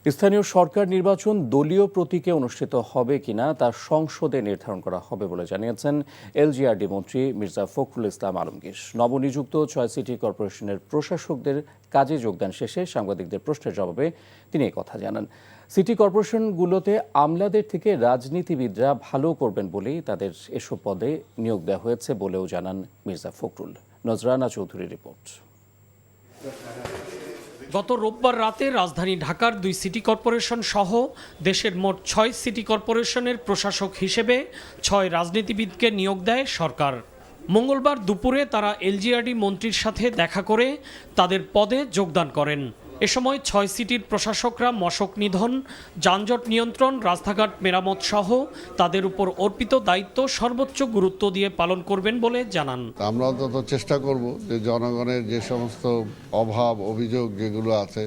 স্থানীয় সরকার নির্বাচন দলীয় প্রতীকে অনুষ্ঠিত হবে কিনা তা সংসদে নির্ধারণ করা হবে বলে জানিয়েছেন এলজিআরডি মন্ত্রী মির্জা ফখরুল ইসলাম আলমগীর। নবনিযুক্ত ৬ সিটি কর্পোরেশনের প্রশাসকদের কাজে যোগদান শেষে সাংবাদিকদের প্রশ্নের জবাবে তিনি এই কথা জানান। সিটি কর্পোরেশনগুলোতে আমলাদের থেকে রাজনীতিবিদরা ভালো করবেন বলেই তাদের এসব পদে নিয়োগ দেওয়া হয়েছে বলেও জানান মির্জা ফখরুল। নজরানা চৌধুরীর রিপোর্ট। গত রোববার রাতে রাজধানী ঢাকার ২ সিটি কর্পোরেশন সহ দেশের মোট ৬ সিটি কর্পোরেশনের প্রশাসক হিসেবে ৬ রাজনীতিবিদকে নিয়োগ দেয় সরকার। মঙ্গলবার দুপুরে তারা এলজিআরডি মন্ত্রীর সাথে দেখা করে তাদের পদে যোগদান করেন। এ সময় ৬ সিটির প্রশাসকরা মশক নিধন, যানজট নিয়ন্ত্রণ, রাস্তাঘাট মেরামত সহ তাদের উপর অর্পিত দায়িত্ব সর্বোচ্চ গুরুত্ব দিয়ে পালন করবেন বলে জানান। আমরা অন্তত চেষ্টা করব যে জনগণের যে সমস্ত অভাব অভিযোগ যেগুলো আছে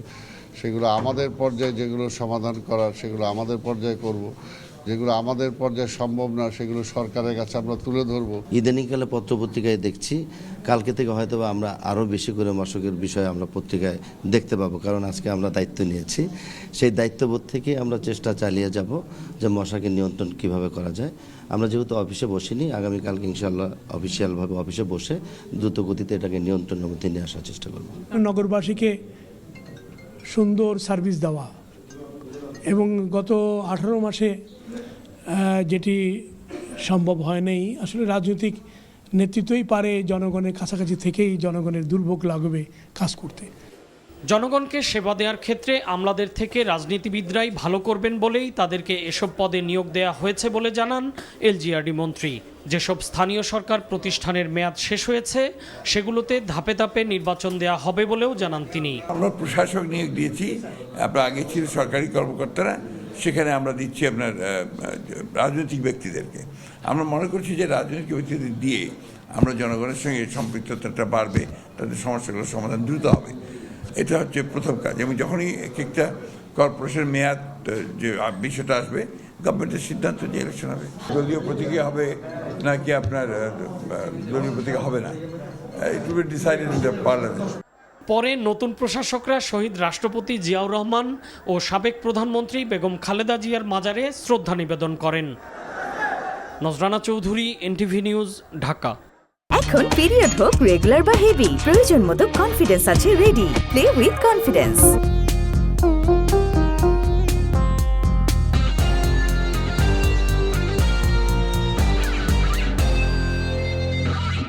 সেগুলো আমাদের পর্যায়ে যেগুলো সমাধান করার সেগুলো আমাদের পর্যায়ে করব, যেগুলো আমাদের পর্যায়ে সম্ভব না সেগুলো সরকারের কাছে আমরা তুলে ধরব। ইদানিংকালে পত্রপত্রিকায় দেখছি, কালকে থেকে হয়তো আমরা আরও বেশি করে মশকের বিষয়ে আমরা পত্রিকায় দেখতে পাবো, কারণ আজকে আমরা দায়িত্ব নিয়েছি। সেই দায়িত্ববোধ থেকে আমরা চেষ্টা চালিয়ে যাব যে মশাকে নিয়ন্ত্রণ কিভাবে করা যায়। আমরা যেহেতু অফিসে বসিনি, আগামীকালকে ইনশাআল্লাহ অফিসিয়ালভাবে অফিসে বসে দ্রুত গতিতে এটাকে নিয়ন্ত্রণের মধ্যে নিয়ে আসার চেষ্টা করব। নগরবাসীকে সুন্দর সার্ভিস দেওয়া এবং গত 18 মাসে যেটি সম্ভব হয় নাই, আসলে রাজনৈতিক নেতৃত্বই পারে জনগণের কাছাকাছি থেকেই জনগণের দুর্ভোগ লাগবে কাজ করতে। জনগণকে সেবা দেওয়ার ক্ষেত্রে আমলাদের থেকে রাজনীতিবিদরাই ভালো করবেন বলেই তাদেরকে এসব পদে নিয়োগ দেওয়া হয়েছে বলে জানান এলজিআরডি মন্ত্রী। যেসব স্থানীয় সরকার প্রতিষ্ঠানের মেয়াদ শেষ হয়েছে সেগুলোতে ধাপে ধাপে নির্বাচন দেওয়া হবে বলেও জানান তিনি। আমরা প্রশাসক নিয়োগ দিয়েছি, আপনার আগে ছিল সরকারি কর্মকর্তারা, সেখানে আমরা দিচ্ছি আপনার রাজনৈতিক ব্যক্তিদেরকে। আমরা মনে করছি যে রাজনৈতিক ব্যক্তিদের দিয়ে আমরা জনগণের সঙ্গে সম্পৃক্ততাটা বাড়বে, তাদের সমস্যাগুলোর সমাধান দ্রুত হবে। এটা হচ্ছে প্রথম কাজ। এবং যখনই একটা কর্পোরেশনের মেয়াদ যে বিষয়টা আসবে, গভর্নমেন্টের সিদ্ধান্ত যে ইলেকশন হবে, দলীয় প্রতীকে হবে নাকি আপনার দলীয় প্রতীকে হবে না, it will be decided in the parliament. পরে নতুন প্রশাসকরা শহীদ রাষ্ট্রপতি জিয়াউর রহমান ও সাবেক প্রধানমন্ত্রী বেগম খালেদা জিয়ার মাজারে শ্রদ্ধা নিবেদন করেন। নজরানা চৌধুরী, এনটিভি নিউজ, ঢাকা। এখন পিরিয়ড হোক রেগুলার বা হেভি, প্রয়োজন মতো কনফিডেন্স আছে রেডি। Play with confidence.